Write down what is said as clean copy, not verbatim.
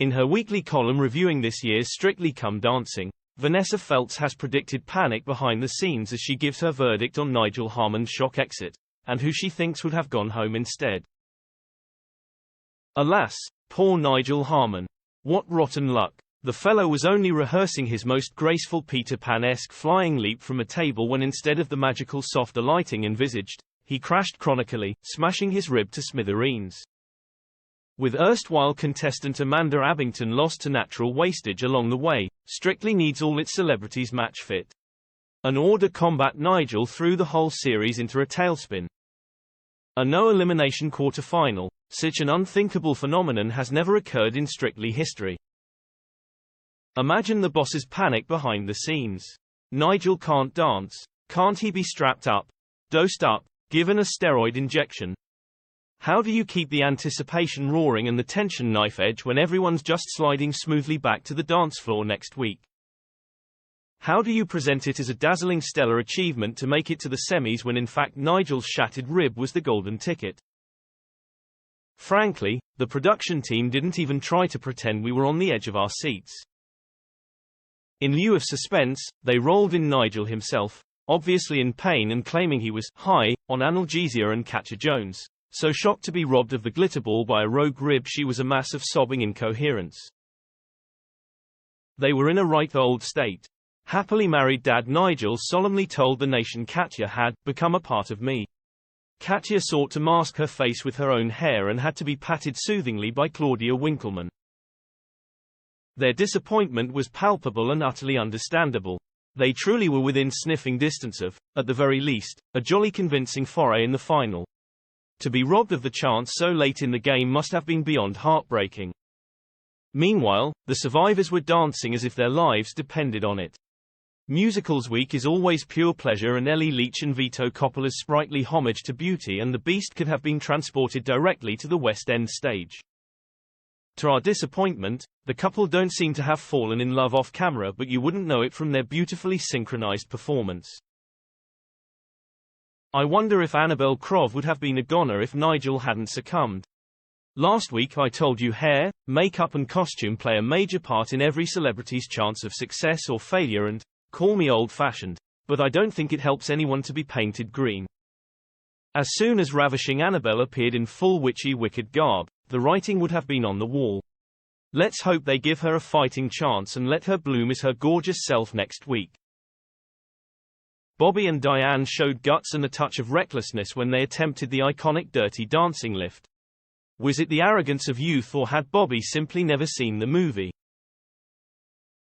In her weekly column reviewing this year's Strictly Come Dancing, Vanessa Feltz has predicted panic behind the scenes as she gives her verdict on Nigel Harman's shock exit, and who she thinks would have gone home instead. Alas, poor Nigel Harman. What rotten luck. The fellow was only rehearsing his most graceful Peter Pan-esque flying leap from a table when instead of the magical soft alighting envisaged, he crashed chronically, smashing his rib to smithereens. With erstwhile contestant Amanda Abbington lost to natural wastage along the way, Strictly needs all its celebrities match fit. An order combat Nigel threw the whole series into a tailspin. A no-elimination quarter-final, such an unthinkable phenomenon has never occurred in Strictly history. Imagine the boss's panic behind the scenes. Nigel can't dance. Can't he be strapped up, dosed up, given a steroid injection? How do you keep the anticipation roaring and the tension knife edge when everyone's just sliding smoothly back to the dance floor next week? How do you present it as a dazzling stellar achievement to make it to the semis when in fact Nigel's shattered rib was the golden ticket? Frankly, the production team didn't even try to pretend we were on the edge of our seats. In lieu of suspense, they rolled in Nigel himself, obviously in pain and claiming he was high on analgesia and Catcher Jones, so shocked to be robbed of the glitterball by a rogue rib she was a mass of sobbing incoherence. They were in a ripe old state. Happily married dad Nigel solemnly told the nation Katya had become a part of me. Katya sought to mask her face with her own hair and had to be patted soothingly by Claudia Winkleman. Their disappointment was palpable and utterly understandable. They truly were within sniffing distance of, at the very least, a jolly convincing foray in the final. To be robbed of the chance so late in the game must have been beyond heartbreaking. Meanwhile, the survivors were dancing as if their lives depended on it. Musicals Week is always pure pleasure, and Ellie Leach and Vito Coppola's sprightly homage to Beauty and the Beast could have been transported directly to the West End stage. To our disappointment, the couple don't seem to have fallen in love off camera, but you wouldn't know it from their beautifully synchronized performance. I wonder if Annabelle Krov would have been a goner if Nigel hadn't succumbed. Last week I told you hair, makeup and costume play a major part in every celebrity's chance of success or failure, and, call me old-fashioned, but I don't think it helps anyone to be painted green. As soon as ravishing Annabelle appeared in full witchy wicked garb, the writing would have been on the wall. Let's hope they give her a fighting chance and let her bloom as her gorgeous self next week. Bobby and Diane showed guts and a touch of recklessness when they attempted the iconic Dirty Dancing lift. Was it the arrogance of youth, or had Bobby simply never seen the movie?